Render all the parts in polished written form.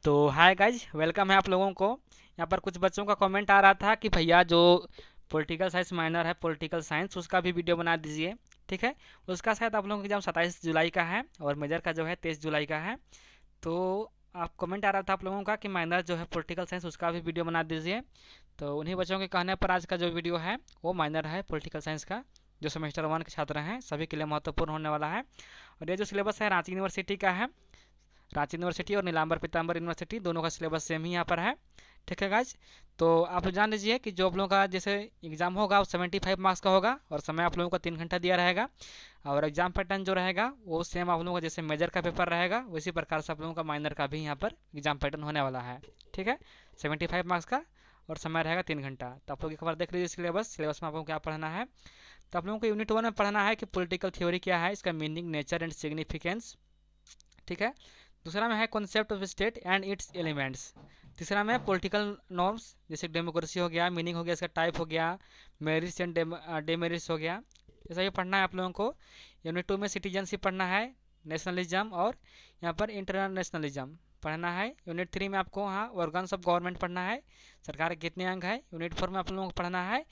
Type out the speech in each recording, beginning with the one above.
तो hi guys, welcome है आप लोगों को। यहाँ पर कुछ बच्चों का कमेंट आ रहा था कि भैया जो पॉलिटिकल साइंस माइनर है, पॉलिटिकल साइंस, उसका भी वीडियो बना दीजिए। ठीक है। उसका शायद आप लोगों का एग्जाम 27 जुलाई का है और मेजर का जो है 23 जुलाई का है। तो आप कमेंट आ रहा था आप लोगों का कि माइनर जो है पॉलिटिकल साइंस, उसका भी वीडियो बना दीजिए। तो उन्हीं बच्चों के कहने पर आज का जो वीडियो है वो माइनर है पॉलिटिकल साइंस का। जो सेमेस्टर 1 के छात्र हैं सभी के लिए महत्वपूर्ण होने वाला है। और ये जो सिलेबस है रांची यूनिवर्सिटी का है। रांची यूनिवर्सिटी और नीलांबर पीताम्बर यूनिवर्सिटी दोनों का सिलेबस सेम ही यहाँ पर है। ठीक है गाइज। तो आप लोग जान लीजिए कि जो आप लोगों का जैसे एग्जाम होगा वो 75 मार्क्स का होगा और समय आप लोगों को 3 घंटा दिया रहेगा। और एग्जाम पैटर्न जो रहेगा वो सेम आप लोगों का जैसे मेजर का पेपर रहेगा उसी प्रकार से आप लोगों का माइनर का भी यहाँ पर एग्जाम पैटर्न होने वाला है। ठीक है। 75 मार्क्स का और समय रहेगा 3 घंटा। तो आप लोग एक बार देख लीजिए सिलेबस। सिलेबस में आपको क्या पढ़ना है। तो आप लोगों को यूनिट 1 में पढ़ना है कि पॉलिटिकल थ्योरी क्या है, इसका मीनिंग, नेचर एंड सिग्निफिकेंस। ठीक है। दूसरा में है concept of state and it's elements. तीसरा में पॉलिटिकल नॉर्म्स, जैसे डेमोक्रेसी हो गया, मीनिंग हो गया, इसका टाइप हो गया, मेरिट्स एंड डेमेरिट्स हो गया। जैसा ये पढ़ना है आप लोगों को। यूनिट 2 में सिटीजनशिप पढ़ना है, नेशनलिज्म और यहाँ पर इंटरनेशनलिज्म पढ़ना है। यूनिट 3 में आपको हाँ ऑर्गन्स ऑफ गवर्नमेंट पढ़ना है, सरकार के कितने अंग है। यूनिट 4 में आप लोगों को पढ़ना है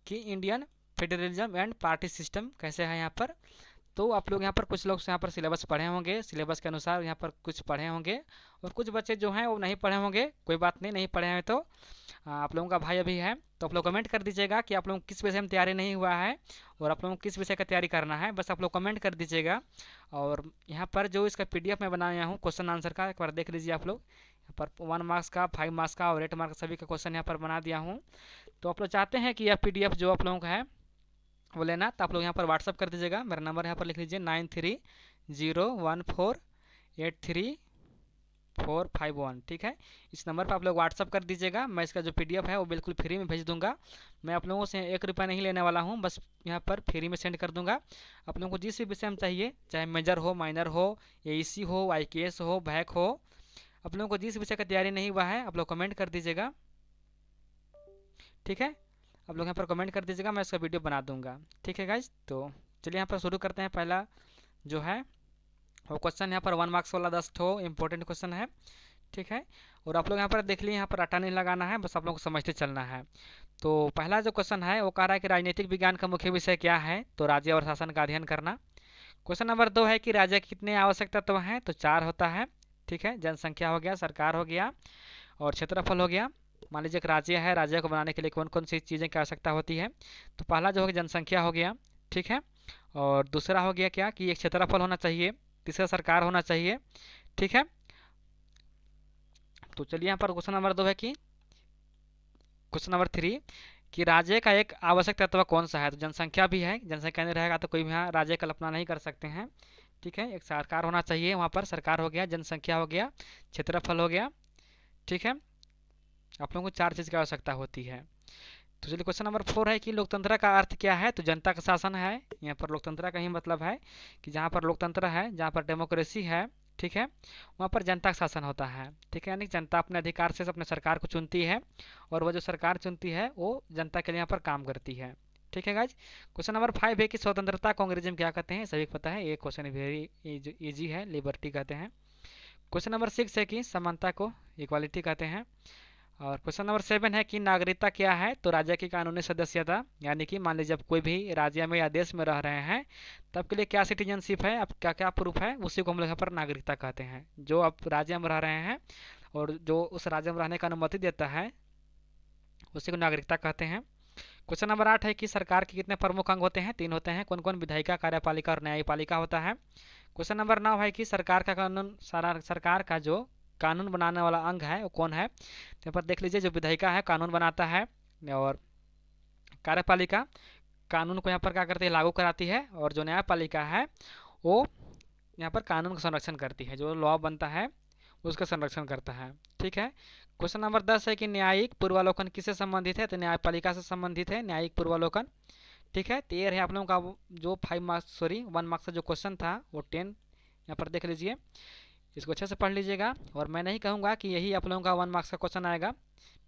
कि Indian federalism and party system कैसे है यहाँ पर। तो आप लोग यहाँ पर कुछ लोग यहाँ पर सिलेबस पढ़े होंगे, सिलेबस के अनुसार यहाँ पर कुछ पढ़े होंगे और कुछ बच्चे जो हैं वो नहीं पढ़े होंगे। कोई बात नहीं, नहीं पढ़े हैं तो आप लोगों का भाई अभी है। तो आप लोग कमेंट कर दीजिएगा कि आप लोगों को किस विषय में तैयारी नहीं हुआ है और आप लोगों को किस विषय का तैयारी करना है, बस आप लोग कमेंट कर दीजिएगा। और यहाँ पर जो इसका पीडीएफ मैं बनाया हूँ क्वेश्चन आंसर का, एक बार देख लीजिए आप लोग। यहाँ पर 1 मार्क्स का, 5 मार्क्स का और 8 मार्क्स सभी का क्वेश्चन यहाँ पर बना दिया हूँ। तो आप लोग चाहते हैं कि यह पीडीएफ जो आप लोगों का है वो लेना, तो आप लोग यहाँ पर व्हाट्सअप कर दीजिएगा। मेरा नंबर यहाँ पर लिख लीजिए 9301483451। ठीक है। इस नंबर पर आप लोग व्हाट्सअप कर दीजिएगा। मैं इसका जो पीडीएफ है वो बिल्कुल फ्री में भेज दूंगा। मैं आप लोगों से 1 रुपया नहीं लेने वाला हूँ, बस यहाँ पर फ्री में सेंड कर दूंगा। आप लोगों को जिस भी विषय में चाहिए, चाहे मेजर हो, माइनर हो, एईसी हो, आईकेएस हो, भैक हो, आप लोगों को जिस विषय का तैयारी नहीं हुआ है आप लोग कमेंट कर दीजिएगा। ठीक है। आप लोग यहाँ पर कमेंट कर दीजिएगा, मैं इसका वीडियो बना दूंगा। ठीक है गाइज। तो चलिए यहाँ पर शुरू करते हैं। पहला जो है वो क्वेश्चन यहाँ पर 1 मार्क्स वाला 10 ठो इंपॉर्टेंट क्वेश्चन है। ठीक है। और आप लोग यहाँ पर देख लिए, यहाँ पर रट्टा नहीं लगाना है, बस आप लोग को समझते चलना है। तो पहला जो क्वेश्चन है वो कह रहा है कि राजनीतिक विज्ञान का मुख्य विषय क्या है, तो राज्य और शासन का अध्ययन करना। क्वेश्चन नंबर 2 है कि राज्य के कितने आवश्यक तत्व हैं, तो 4 होता है। ठीक है। जनसंख्या हो गया, सरकार हो गया और क्षेत्रफल हो गया। मान लीजिए एक राज्य है, राज्य को बनाने के लिए कौन कौन सी चीज़ें की आवश्यकता होती है। तो पहला जो है जनसंख्या हो गया। ठीक है। और दूसरा हो गया क्या कि एक क्षेत्रफल होना चाहिए। तीसरा सरकार होना चाहिए। ठीक है। तो चलिए यहाँ पर क्वेश्चन नंबर 3 कि राज्य का एक आवश्यक तत्व कौन सा है, तो जनसंख्या भी है। जनसंख्या नहीं रहेगा तो कोई भी यहाँ राज्य कल्पना नहीं कर सकते हैं। ठीक है। एक सरकार होना चाहिए, वहाँ पर सरकार हो गया, जनसंख्या हो गया, क्षेत्रफल हो गया। ठीक है। आप लोगों को 4 चीज़ की आवश्यकता होती है। तो चलिए क्वेश्चन नंबर 4 है कि लोकतंत्र का अर्थ क्या है, तो जनता का शासन है। यहाँ पर लोकतंत्र का ही मतलब है कि जहाँ पर लोकतंत्र है, जहाँ पर डेमोक्रेसी है, ठीक है, वहाँ पर जनता का शासन होता है। ठीक है। यानी जनता अपने अधिकार से अपने सरकार को चुनती है और वह जो सरकार चुनती है वो जनता के लिए यहाँ पर काम करती है। ठीक है गाइज। क्वेश्चन नंबर 5 है कि स्वतंत्रता को अंग्रेजी में क्या कहते हैं, सभी को पता है, ये क्वेश्चन वेरी इजी है, लिबर्टी कहते हैं। क्वेश्चन नंबर 6 है कि समानता को इक्वालिटी कहते हैं। और क्वेश्चन नंबर 7 है कि नागरिकता क्या है, तो राज्य की कानूनी सदस्यता, यानी कि मान लीजिए जब कोई भी राज्य में या देश में रह रहे हैं तब के लिए क्या सिटीजनशिप है, अब क्या क्या प्रूफ है, उसी को हम लोग यहाँ पर नागरिकता कहते हैं। जो आप राज्य में रह रहे हैं और जो उस राज्य में रहने का अनुमति देता है उसी को नागरिकता कहते हैं। क्वेश्चन नंबर 8 है कि सरकार के कितने प्रमुख अंग होते हैं, 3 होते हैं। कौन कौन, विधायिका, कार्यपालिका और न्यायपालिका होता है। क्वेश्चन नंबर 9 है कि सरकार का कानून, सारा सरकार का जो कानून बनाने वाला अंग है वो कौन है, तो यहाँ पर देख लीजिए जो विधायिका है कानून बनाता है और कार्यपालिका कानून को यहाँ पर क्या करती है, लागू कराती है, और जो न्यायपालिका है वो यहाँ पर कानून का संरक्षण करती है, जो लॉ बनता है उसका संरक्षण करता है। ठीक है। क्वेश्चन नंबर 10 है कि न्यायिक पूर्वालोकन किससे संबंधित है, तो न्यायपालिका से संबंधित है न्यायिक पूर्वालोकन। ठीक है। तो ये है आप लोगों का जो 1 मार्क्स का जो क्वेश्चन था वो 10 यहाँ पर देख लीजिए। इसको अच्छे से पढ़ लीजिएगा और मैं नहीं कहूँगा कि यही आप लोगों का 1 मार्क्स का क्वेश्चन आएगा।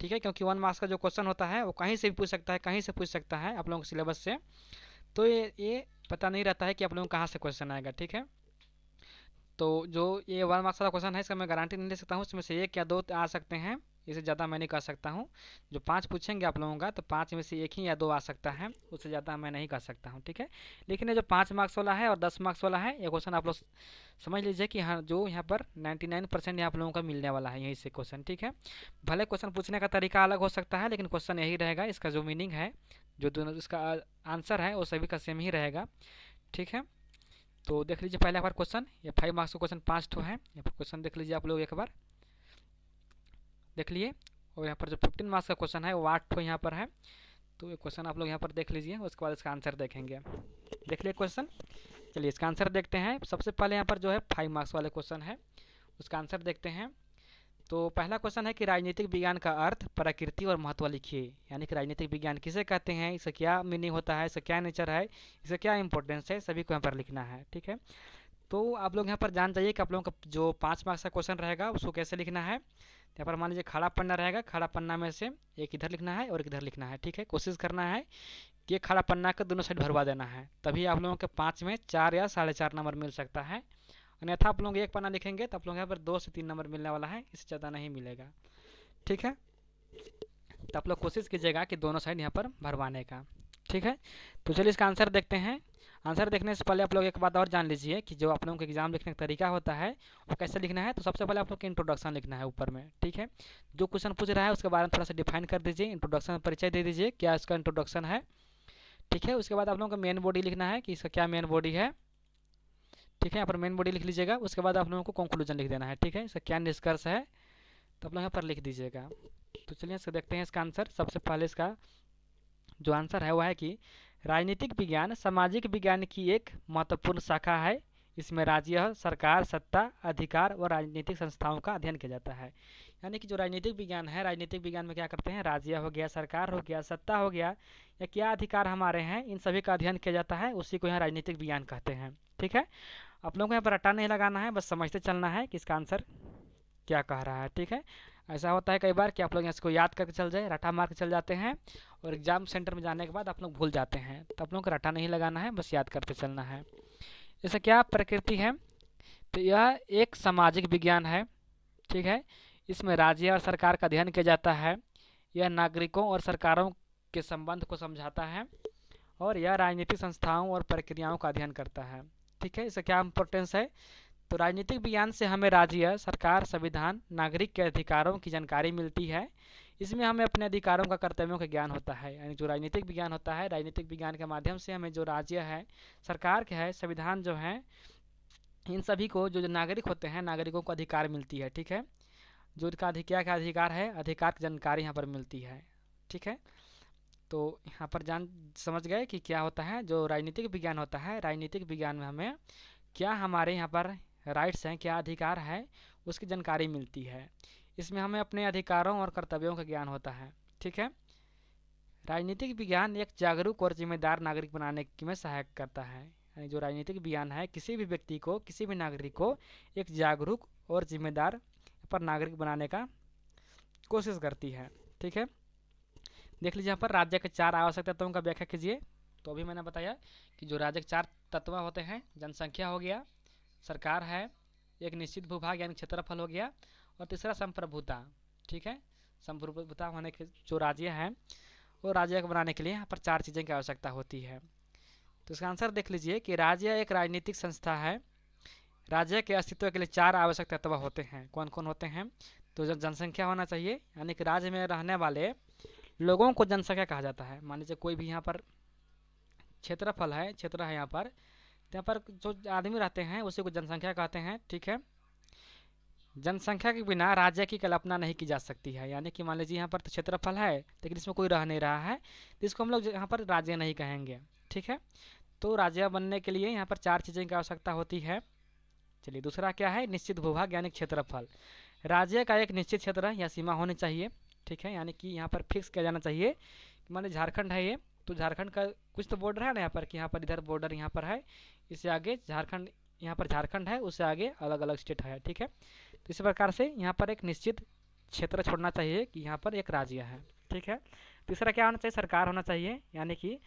ठीक है। क्योंकि 1 मार्क्स का जो क्वेश्चन होता है वो कहीं से भी पूछ सकता है, कहीं से पूछ सकता है आप लोगों के सिलेबस से। तो ये पता नहीं रहता है कि आप लोगों को कहाँ से क्वेश्चन आएगा। ठीक है। तो जो ये 1 मार्क्स वाला क्वेश्चन है इसका मैं गारंटी नहीं ले सकता हूँ, इसमें से 1 या 2 आ सकते हैं, इससे ज़्यादा मैं नहीं कर सकता हूँ। जो 5 पूछेंगे आप लोगों का तो 5 में से 1 ही या 2 आ सकता है, उससे ज़्यादा मैं नहीं कर सकता हूँ, ठीक है। लेकिन ये जो 5 मार्क्स वाला है और 10 मार्क्स वाला है, ये क्वेश्चन आप लोग समझ लीजिए कि हाँ जो यहाँ पर 99% आप लोगों का मिलने वाला है यहीं से क्वेश्चन, ठीक है। भले क्वेश्चन पूछने का तरीका अलग हो सकता है, लेकिन क्वेश्चन यही रहेगा, इसका जो मीनिंग है, जो दोनों इसका आंसर है वो सभी का सेम ही रहेगा, ठीक है। तो देख लीजिए पहला बार क्वेश्चन, ये 5 मार्क्स का क्वेश्चन 5 ठो है, यहाँ पर क्वेश्चन देख लीजिए आप लोग एक बार देख लिए। और यहाँ पर जो 15 मार्क्स का क्वेश्चन है वो 8 ठो यहाँ पर है, तो ये क्वेश्चन आप लोग यहाँ पर देख लीजिए, उसके बाद इसका आंसर देखेंगे। देख लिए क्वेश्चन, चलिए इसका आंसर देखते हैं। सबसे पहले यहाँ पर जो है 5 मार्क्स वाले क्वेश्चन है, उसका आंसर देखते हैं। तो पहला क्वेश्चन है कि राजनीतिक विज्ञान का अर्थ, प्रकृति और महत्व लिखिए। यानी कि राजनीतिक विज्ञान किसे कहते हैं, इसका क्या मीनिंग होता है, इसका क्या नेचर है, इसका क्या इंपॉर्टेंस है, सभी को यहाँ पर लिखना है, ठीक है। तो आप लोग यहाँ पर जान जाइए कि आप लोगों का जो 5 मार्क्स का क्वेश्चन रहेगा उसको कैसे लिखना है। यहाँ पर मान लीजिए खड़ा पन्ना रहेगा, खड़ा पन्ना में से एक इधर लिखना है और एक इधर लिखना है, ठीक है। कोशिश करना है कि ये खड़ा पन्ना का दोनों साइड भरवा देना है, तभी आप लोगों के 5 में 4 या 4.5 नंबर मिल सकता है। अन्यथा आप लोग एक पन्ना लिखेंगे तो आप लोग यहाँ पर 2 से 3 नंबर मिलने वाला है, इससे ज़्यादा नहीं मिलेगा, ठीक है। तो आप लोग कोशिश कीजिएगा कि दोनों साइड यहाँ पर भरवाने का, ठीक है। तो चलिए इसका आंसर देखते हैं। आंसर देखने से पहले आप लोग एक बात और जान लीजिए कि जो आप लोगों का एग्जाम लिखने का तरीका होता है वो कैसे लिखना है। तो सबसे पहले आप लोग को इंट्रोडक्शन लिखना है ऊपर में, ठीक है। जो क्वेश्चन पूछ रहा है उसके बारे में थोड़ा सा डिफाइन कर दीजिए, इंट्रोडक्शन में परिचय दे दीजिए क्या इसका इंट्रोडक्शन है, ठीक है। उसके बाद आप लोगों को मेन बॉडी लिखना है कि इसका क्या मेन बॉडी है, ठीक है। यहाँ पर मेन बॉडी लिख लीजिएगा। उसके बाद आप लोगों को कंक्लूजन लिख देना है, ठीक है। इसका क्या निष्कर्ष है तो आप लोग यहाँ पर लिख दीजिएगा। तो चलिए इसको देखते हैं इसका आंसर। सबसे पहले इसका जो आंसर है वो है कि राजनीतिक विज्ञान सामाजिक विज्ञान की एक महत्वपूर्ण शाखा है। इसमें राज्य, सरकार, सत्ता, अधिकार और राजनीतिक संस्थाओं का अध्ययन किया जाता है। यानी कि जो राजनीतिक विज्ञान है, राजनीतिक विज्ञान में क्या करते हैं, राज्य हो गया, सरकार हो गया, सत्ता हो गया, या क्या अधिकार हमारे हैं, इन सभी का अध्ययन किया जाता है, उसी को यहाँ राजनीतिक विज्ञान कहते हैं, ठीक है। आप लोगों को यहाँ पर रट्टा नहीं लगाना है, बस समझते चलना है कि इसका आंसर क्या कह रहा है, ठीक है। ऐसा होता है कई बार कि आप लोग इसको याद करके चल जाए, रट्टा मार के चल जाते हैं और एग्जाम सेंटर में जाने के बाद आप लोग भूल जाते हैं। तो आप लोगों को रट्टा नहीं लगाना है, बस याद करते चलना है। जैसे क्या प्रकृति है, तो यह एक सामाजिक विज्ञान है, ठीक है। इसमें राज्य और सरकार का अध्ययन किया जाता है। यह नागरिकों और सरकारों के संबंध को समझाता है और यह राजनीतिक संस्थाओं और प्रक्रियाओं का अध्ययन करता है, ठीक है। इसका क्या इंपॉर्टेंस है, तो राजनीतिक विज्ञान से हमें राज्य, सरकार, संविधान, नागरिक के अधिकारों की जानकारी मिलती है। इसमें हमें अपने अधिकारों का, कर्तव्यों का ज्ञान होता है। यानी जो राजनीतिक विज्ञान होता है, राजनीतिक विज्ञान के माध्यम से हमें जो राज्य है, सरकार के है, संविधान जो है, इन सभी को जो नागरिक होते हैं, नागरिकों को अधिकार मिलती है, ठीक है। जो इनका अधिकार का अधिकार है, अधिकार की जानकारी यहाँ पर मिलती है, ठीक है। तो यहाँ पर जान समझ गए कि क्या होता है जो राजनीतिक विज्ञान होता है। राजनीतिक विज्ञान में हमें क्या हमारे यहाँ पर राइट्स हैं, क्या अधिकार है, उसकी जानकारी मिलती है। इसमें हमें अपने अधिकारों और कर्तव्यों का ज्ञान होता है, ठीक है। राजनीतिक विज्ञान एक जागरूक और जिम्मेदार नागरिक बनाने में सहायक करता है। यानी जो राजनीतिक विज्ञान है किसी भी व्यक्ति को, किसी भी नागरिक को एक जागरूक और जिम्मेदार पर नागरिक बनाने का कोशिश करती है, ठीक है। देख लीजिए यहाँ पर राज्य के 4 आवश्यक तत्वों का व्याख्या कीजिए। तो अभी मैंने बताया कि जो राज्य के 4 तत्व होते हैं, जनसंख्या हो गया, सरकार है, एक निश्चित भूभाग यानी क्षेत्रफल हो गया, और तीसरा संप्रभुता, ठीक है। संप्रभुता होने के जो राज्य हैं वो राज्य को बनाने के लिए यहाँ पर 4 चीज़ें की आवश्यकता होती है। तो इसका आंसर देख लीजिए कि राज्य एक राजनीतिक संस्था है। राज्य के अस्तित्व के लिए 4 आवश्यक तत्व होते हैं। कौन कौन होते हैं, तो जनसंख्या होना चाहिए, यानी कि राज्य में रहने वाले लोगों को जनसंख्या कहा जाता है। मान लीजिए कोई भी यहाँ पर क्षेत्रफल है, क्षेत्र है यहाँ पर, तो यहाँ पर जो आदमी रहते हैं उसी को जनसंख्या कहते हैं, ठीक है। जनसंख्या के बिना राज्य की कल्पना नहीं की जा सकती है। यानी कि मान लीजिए यहाँ पर तो क्षेत्रफल है लेकिन इसमें कोई रह नहीं रहा है, तो इसको हम लोग यहाँ पर राज्य नहीं कहेंगे, ठीक है। तो राज्य बनने के लिए यहाँ पर 4 चीज़ें की आवश्यकता होती है। चलिए दूसरा क्या है, निश्चित भूभाग यानी क्षेत्रफल। राज्य का एक निश्चित क्षेत्र या सीमा होनी चाहिए, ठीक है। यानी कि यहाँ पर फिक्स किया जाना चाहिए। मान लीजिए झारखंड है ये, तो झारखंड का कुछ तो बॉर्डर है ना यहाँ पर, कि यहाँ पर इधर बॉर्डर यहाँ पर है, इससे आगे झारखंड, यहाँ पर झारखंड है, उससे आगे अलग अलग स्टेट है, ठीक है। तो इस प्रकार से यहाँ पर एक निश्चित क्षेत्र छोड़ना चाहिए कि यहाँ पर एक राज्य है, ठीक है। तीसरा क्या होना चाहिए, सरकार होना चाहिए। यानी कि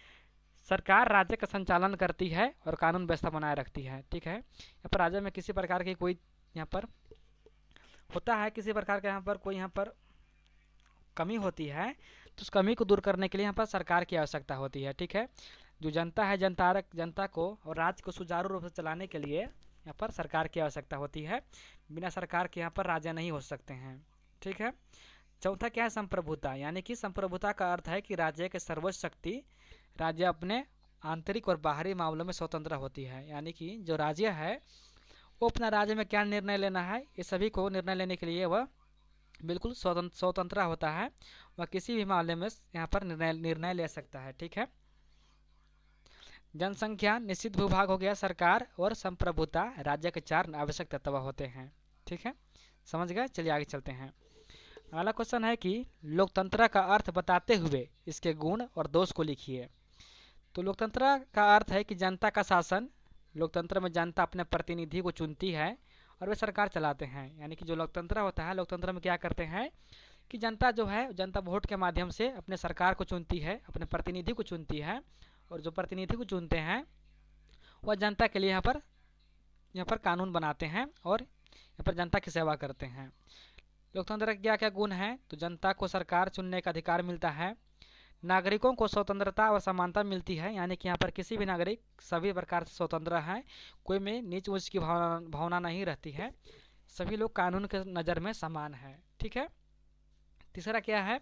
सरकार राज्य का संचालन करती है और कानून व्यवस्था बनाए रखती है। ठीक है, यहाँ पर राज्य में किसी प्रकार की कोई यहाँ पर होता है, किसी प्रकार का यहाँ पर कोई यहाँ पर कमी होती है, तो उस कमी को दूर करने के लिए यहाँ पर सरकार की आवश्यकता होती है। ठीक है, जो जनता है, जनता को और राज्य को सुचारू रूप से चलाने के लिए यहाँ पर सरकार की आवश्यकता होती है। बिना सरकार के यहाँ पर राज्य नहीं हो सकते हैं। ठीक है, चौथा क्या है, संप्रभुता। यानी कि संप्रभुता का अर्थ है कि राज्य के सर्वोच्च शक्ति, राज्य अपने आंतरिक और बाहरी मामलों में स्वतंत्र होती है। यानी कि जो राज्य है वो अपना राज्य में क्या निर्णय लेना है, ये सभी को निर्णय लेने के लिए वह बिल्कुल स्वतंत्र होता है। वह किसी भी मामले में यहाँ पर निर्णय ले सकता है। ठीक है, जनसंख्या, निश्चित भूभाग हो गया, सरकार और संप्रभुता, राज्य के 4 आवश्यक तत्व होते हैं। ठीक है, समझ गए। चलिए आगे चलते हैं। अगला क्वेश्चन है कि लोकतंत्र का अर्थ बताते हुए इसके गुण और दोष को लिखिए। तो लोकतंत्र का अर्थ है कि जनता का शासन। लोकतंत्र में जनता अपने प्रतिनिधि को चुनती है और वे सरकार चलाते हैं। यानी कि जो लोकतंत्र होता है, लोकतंत्र में क्या करते हैं कि जनता जो है, जनता वोट के माध्यम से अपने सरकार को चुनती है, अपने प्रतिनिधि को चुनती है, और जो प्रतिनिधि को चुनते हैं वह जनता के लिए यहाँ पर कानून बनाते हैं और यहाँ पर जनता की सेवा करते हैं। लोकतंत्र के क्या क्या गुण हैं, तो जनता को सरकार चुनने का अधिकार मिलता है, नागरिकों को स्वतंत्रता और समानता मिलती है। यानी कि यहाँ पर किसी भी नागरिक सभी प्रकार से स्वतंत्र है, कोई में नीच ऊंच की भावना नहीं रहती है, सभी लोग कानून के नज़र में समान है। ठीक है, तीसरा क्या है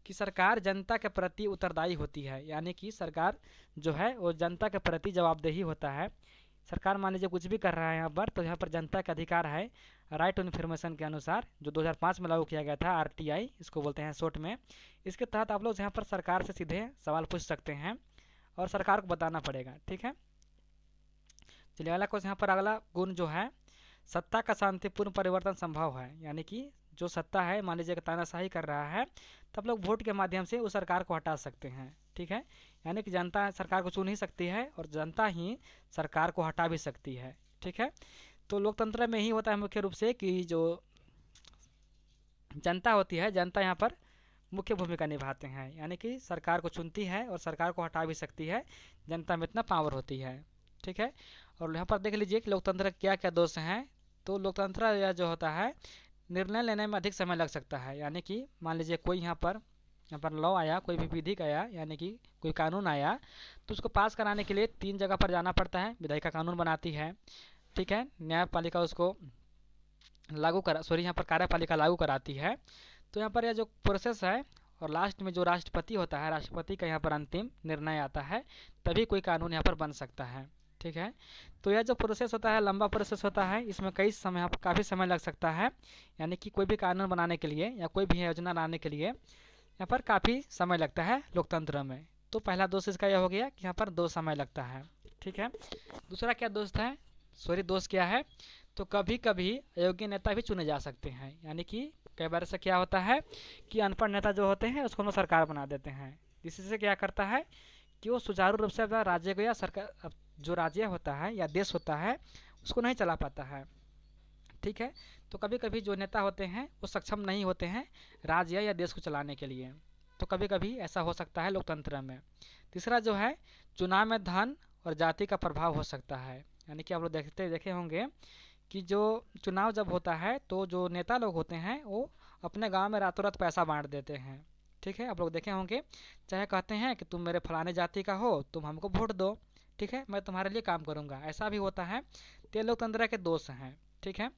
कि सरकार जनता के प्रति उत्तरदायी होती है। यानी कि सरकार जो है वो जनता के प्रति जवाबदेही होता है। सरकार मान लीजिए कुछ भी कर रहा है यहाँ पर, तो यहाँ पर जनता का अधिकार है राइट टू इन्फॉर्मेशन के अनुसार, जो 2005 में लागू किया गया था, आरटीआई इसको बोलते हैं शॉर्ट में। इसके तहत आप लोग यहाँ पर सरकार से सीधे सवाल पूछ सकते हैं और सरकार को बताना पड़ेगा। ठीक है, चलिए अगला क्वेश्चन, यहाँ पर अगला गुण जो है, सत्ता का शांतिपूर्ण परिवर्तन संभव है। यानी कि जो सत्ता है, मान लीजिए तानाशाही कर रहा है, तब लोग वोट के माध्यम से उस सरकार को हटा सकते हैं। ठीक है, यानी कि जनता सरकार को चुन ही सकती है और जनता ही सरकार को हटा भी सकती है। ठीक है, तो लोकतंत्र में ही होता है मुख्य रूप से कि जो जनता होती है, जनता यहाँ पर मुख्य भूमिका निभाते हैं। यानी कि सरकार को चुनती है और सरकार को हटा भी सकती है, जनता में इतना पावर होती है। ठीक है, और यहाँ पर देख लीजिए कि लोकतंत्र के क्या क्या दोष हैं। तो लोकतंत्र या जो होता है, निर्णय लेने में अधिक समय लग सकता है। यानी कि मान लीजिए कोई यहाँ पर लॉ आया, कोई भी विधिक आया, यानी कि कोई कानून आया, तो उसको पास कराने के लिए 3 जगह पर जाना पड़ता है। विधायिका कानून बनाती है, ठीक है, न्यायपालिका उसको यहाँ पर कार्यपालिका लागू कराती है। तो यहाँ पर यह जो प्रोसेस है, और लास्ट में जो राष्ट्रपति होता है, राष्ट्रपति का यहाँ पर अंतिम निर्णय आता है, तभी कोई कानून यहाँ पर बन सकता है। ठीक है, तो यह जो प्रोसेस होता है, लंबा प्रोसेस होता है, इसमें काफ़ी समय लग सकता है। यानी कि कोई भी कानून बनाने के लिए या कोई भी योजना लाने के लिए यहाँ पर काफ़ी समय लगता है लोकतंत्र में। तो पहला दोष इसका यह हो गया कि यहाँ पर 2 समय लगता है। ठीक है, दूसरा क्या दोष क्या है, तो कभी कभी अयोग्य नेता भी चुने जा सकते हैं। यानी कि कई बार से क्या होता है कि अनपढ़ नेता जो होते हैं उसको सरकार बना देते हैं, जिससे क्या करता है कि वो सुचारू रूप से अपना राज्य को या सरकार जो राज्य होता है या देश होता है उसको नहीं चला पाता है। ठीक है, तो कभी कभी जो नेता होते हैं वो सक्षम नहीं होते हैं राज्य या देश को चलाने के लिए, तो कभी कभी ऐसा हो सकता है लोकतंत्र में। तीसरा जो है, चुनाव में धन और जाति का प्रभाव हो सकता है। यानी कि आप लोग देखे होंगे कि जो चुनाव जब होता है तो जो नेता लोग होते हैं वो अपने गांव में रातों रात पैसा बांट देते हैं। ठीक है, आप लोग देखे होंगे, चाहे कहते हैं कि तुम मेरे फलाने जाति का हो, तुम हमको वोट दो, ठीक है, मैं तुम्हारे लिए काम करूंगा, ऐसा भी होता है। तो लोकतंत्र के दोष हैं। ठीक है,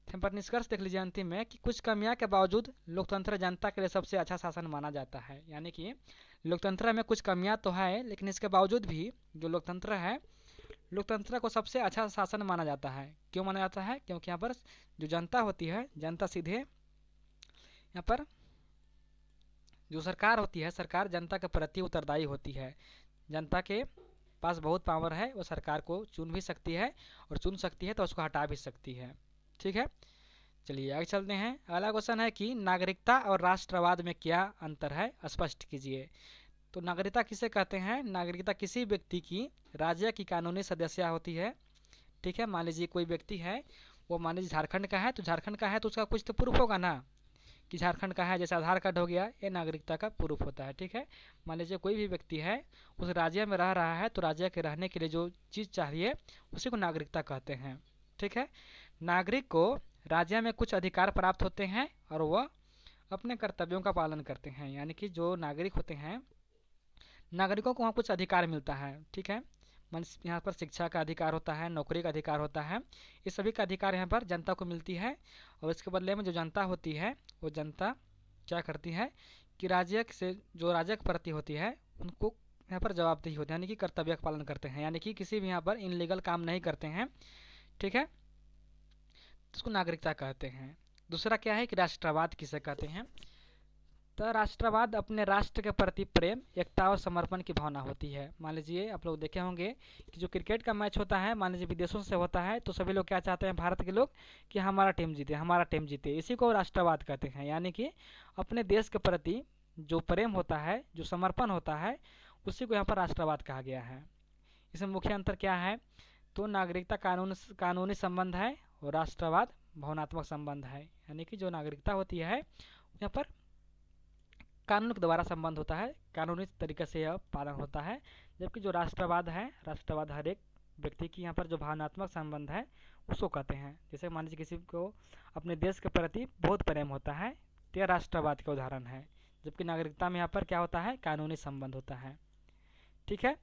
पर निष्कर्ष देख लीजिए अंतिम में कि कुछ कमियां के बावजूद लोकतंत्र जनता के लिए सबसे अच्छा शासन माना जाता है। यानी कि लोकतंत्र में कुछ कमियां तो है, लेकिन इसके बावजूद भी जो लोकतंत्र है, लोकतंत्र को सबसे अच्छा शासन माना जाता है। क्यों माना जाता है? क्योंकि यहाँ पर जो जनता होती है, जनता सीधे यहाँ पर जो सरकार होती है, सरकार जनता के प्रति उत्तरदायी होती है। जनता के पास बहुत पावर है, वो सरकार को चुन भी सकती है और चुन सकती है तो उसको हटा भी सकती है। ठीक है, चलिए आगे चलते हैं। अगला क्वेश्चन है कि नागरिकता और राष्ट्रवाद में क्या अंतर है, स्पष्ट कीजिए। तो नागरिकता किसे कहते हैं? नागरिकता किसी व्यक्ति की राज्य की कानूनी सदस्य होती है। ठीक है, मान लीजिए कोई व्यक्ति है, वो मान लीजिए झारखंड का है, तो झारखंड का है तो उसका कुछ तो प्रूफ होगा ना कि झारखंड का है, जैसे आधार कार्ड हो गया, ये नागरिकता का प्रूफ होता है। ठीक है, मान लीजिए कोई भी व्यक्ति है उस राज्य में रह रहा है, तो राज्य के रहने के लिए जो चीज़ चाहिए उसी को नागरिकता कहते हैं। ठीक है, नागरिक को राज्य में कुछ अधिकार प्राप्त होते हैं और वह अपने कर्तव्यों का पालन करते हैं। यानी कि जो नागरिक होते हैं, नागरिकों को वहाँ कुछ अधिकार मिलता है। ठीक है, मन यहाँ पर शिक्षा का अधिकार होता है, नौकरी का अधिकार होता है, इस सभी का अधिकार यहाँ पर जनता को मिलती है। और इसके बदले में जो जनता होती है, वो जनता क्या करती है कि राज्य से जो राज्य के प्रति होती है उनको यहाँ पर जवाबदेही होती है, यानी कि कर्तव्य का पालन करते हैं, यानी कि किसी भी यहाँ पर इनलीगल काम नहीं करते हैं। ठीक है, उसको नागरिकता कहते हैं। दूसरा क्या है कि राष्ट्रवाद किसे कहते हैं? तो राष्ट्रवाद अपने राष्ट्र के प्रति प्रेम, एकता और समर्पण की भावना होती है। मान लीजिए आप लोग देखे होंगे कि जो क्रिकेट का मैच होता है, मान लीजिए विदेशों से होता है, तो सभी लोग क्या चाहते हैं, भारत के लोग, कि हमारा टीम जीते, हमारा टीम जीते। इसी को राष्ट्रवाद कहते हैं, यानी कि अपने देश के प्रति जो प्रेम होता है, जो समर्पण होता है, उसी को यहाँ पर राष्ट्रवाद कहा गया है। इसमें मुख्य अंतर क्या है? तो नागरिकता कानूनी संबंध है और राष्ट्रवाद भावनात्मक संबंध है। यानी कि जो नागरिकता होती है यहाँ पर कानून के द्वारा संबंध होता है, कानूनी तरीके से यह पालन होता है। जबकि जो राष्ट्रवाद है, राष्ट्रवाद हर एक व्यक्ति की यहाँ पर जो भावनात्मक संबंध है उसको कहते हैं। जैसे मान लीजिए किसी को अपने देश के प्रति बहुत प्रेम होता है, तो यह राष्ट्रवाद का उदाहरण है। जबकि नागरिकता में यहाँ पर क्या होता है, कानूनी संबंध होता है। ठीक है,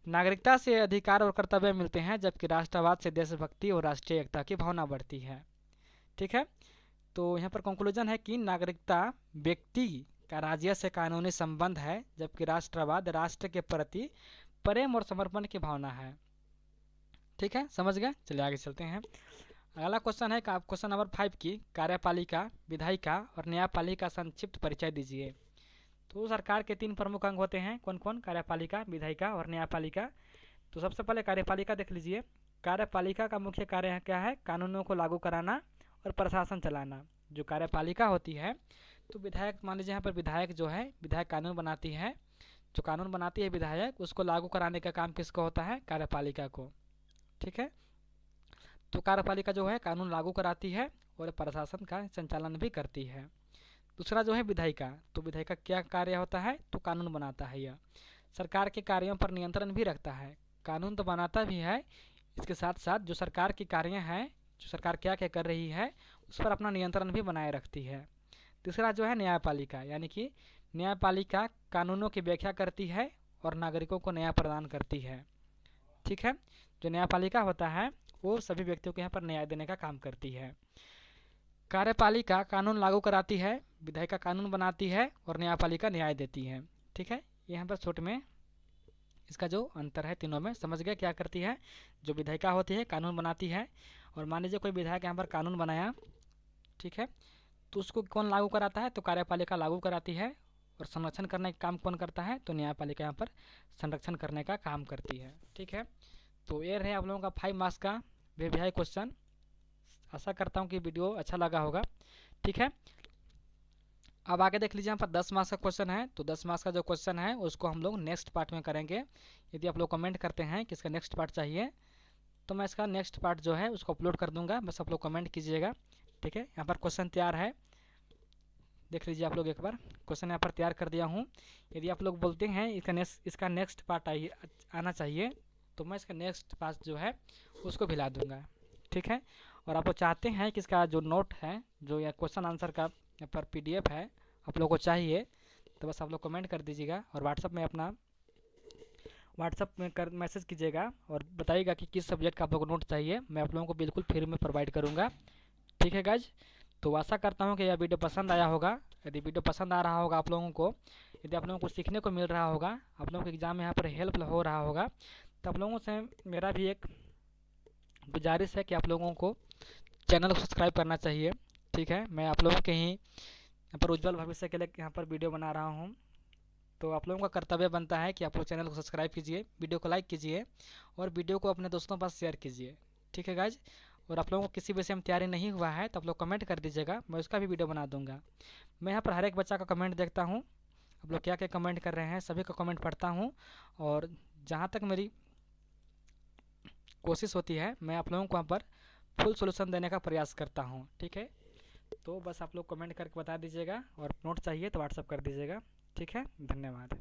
नागरिकता से अधिकार और कर्तव्य मिलते हैं, जबकि राष्ट्रवाद से देशभक्ति और राष्ट्रीय एकता की भावना बढ़ती है। ठीक है, तो यहाँ पर कंक्लूजन है कि नागरिकता व्यक्ति का राज्य से कानूनी संबंध है, जबकि राष्ट्रवाद राष्ट्र के प्रति प्रेम और समर्पण की भावना है। ठीक है, समझ गए? चलिए आगे चलते हैं। अगला क्वेश्चन है क्वेश्चन नंबर 5 की कार्यपालिका, विधायिका और न्यायपालिका संक्षिप्त परिचय दीजिए। तो सरकार के 3 प्रमुख अंग होते हैं, कौन कौन? कार्यपालिका, विधायिका और न्यायपालिका। तो सबसे पहले कार्यपालिका देख लीजिए। कार्यपालिका का मुख्य कार्य क्या है? कानूनों को लागू कराना और प्रशासन चलाना। जो कार्यपालिका होती है, तो विधायक, मान लीजिए यहाँ पर विधायक जो है, विधायक कानून बनाती है, जो कानून बनाती है विधायक, उसको लागू कराने का काम किसको होता है? कार्यपालिका को। ठीक है, तो कार्यपालिका जो है कानून लागू कराती है और प्रशासन का संचालन भी करती है। दूसरा जो है विधायिका, तो विधायिका क्या कार्य होता है? तो कानून बनाता है, यह सरकार के कार्यों पर नियंत्रण भी रखता है। कानून तो बनाता भी है, इसके साथ साथ जो सरकार की कार्य हैं, जो सरकार क्या क्या कर रही है, उस पर अपना नियंत्रण भी बनाए रखती है। तीसरा जो है न्यायपालिका, यानी कि न्यायपालिका कानूनों की व्याख्या करती है और नागरिकों को न्याय प्रदान करती है। ठीक है, जो न्यायपालिका होता है वो सभी व्यक्तियों को यहाँ पर न्याय देने का काम करती है। कार्यपालिका कानून लागू कराती है, विधायिका कानून बनाती है और न्यायपालिका न्याय देती है। ठीक है, यहाँ पर छोटे में इसका जो अंतर है तीनों में, समझ गए क्या करती है? जो विधायिका होती है कानून बनाती है, और मान लीजिए कोई विधायक यहाँ पर कानून बनाया, ठीक है, तो उसको कौन लागू कराता है? तो कार्यपालिका लागू कराती है। और संरक्षण करने का काम कौन करता है? तो न्यायपालिका यहाँ पर संरक्षण करने का काम करती है। ठीक है, तो ये रहे आप लोगों का 5 मार्क्स का व्यवहारिक क्वेश्चन। आशा करता हूँ कि वीडियो अच्छा लगा होगा। ठीक है, अब आगे देख लीजिए, यहाँ पर 10 मार्क्स का क्वेश्चन है। तो 10 मार्क्स का जो क्वेश्चन है उसको हम लोग नेक्स्ट पार्ट में करेंगे। यदि आप लोग कमेंट करते हैं कि इसका नेक्स्ट पार्ट चाहिए, तो मैं इसका नेक्स्ट पार्ट जो है उसको अपलोड कर दूंगा, बस आप लोग कमेंट कीजिएगा। ठीक है, यहाँ पर क्वेश्चन तैयार है, देख लीजिए आप लोग एक बार। क्वेश्चन यहाँ पर तैयार कर दिया हूँ। यदि आप लोग बोलते हैं इसका नेक्स्ट पार्ट आना चाहिए, तो मैं इसका नेक्स्ट पार्ट जो है उसको भी ला दूँगा। ठीक है, और आप लोग चाहते हैं कि इसका जो नोट है, जो यह क्वेश्चन आंसर का यहाँ पर PDF है, आप लोग को चाहिए, तो बस आप लोग कमेंट कर दीजिएगा और व्हाट्सअप में मैसेज कीजिएगा और बताइएगा कि किस सब्जेक्ट का आप लोग को नोट चाहिए। मैं आप लोगों को बिल्कुल फ्री में प्रोवाइड करूँगा। ठीक है गाइज, तो आशा करता हूँ कि यह वीडियो पसंद आया होगा। यदि वीडियो पसंद आ रहा होगा आप लोगों को, यदि आप लोगों को सीखने को मिल रहा होगा, आप लोगों के एग्ज़ाम में यहाँ पर हेल्प हो रहा होगा, तो आप लोगों से मेरा भी एक गुजारिश है कि आप लोगों को चैनल को सब्सक्राइब करना चाहिए। ठीक है, मैं आप लोगों के ही यहाँ पर उज्जवल भविष्य के लिए यहाँ पर वीडियो बना रहा हूँ, तो आप लोगों का कर्तव्य बनता है कि आप लोग चैनल को सब्सक्राइब कीजिए, वीडियो को लाइक कीजिए और वीडियो को अपने दोस्तों के पास शेयर कीजिए। ठीक है गाइज, और आप लोगों को किसी विषय में तैयारी नहीं हुआ है तो आप लोग कमेंट कर दीजिएगा, मैं उसका भी वीडियो बना दूंगा। मैं यहाँ पर हर एक बच्चा का कमेंट देखता हूँ, आप लोग क्या क्या कमेंट कर रहे हैं, सभी का कमेंट पढ़ता हूँ, और जहाँ तक मेरी कोशिश होती है मैं आप लोगों को वहाँ पर फुल सोल्यूशन देने का प्रयास करता हूँ। ठीक है, तो बस आप लोग कमेंट करके बता दीजिएगा, और नोट चाहिए तो व्हाट्सअप कर दीजिएगा। ठीक है, धन्यवाद।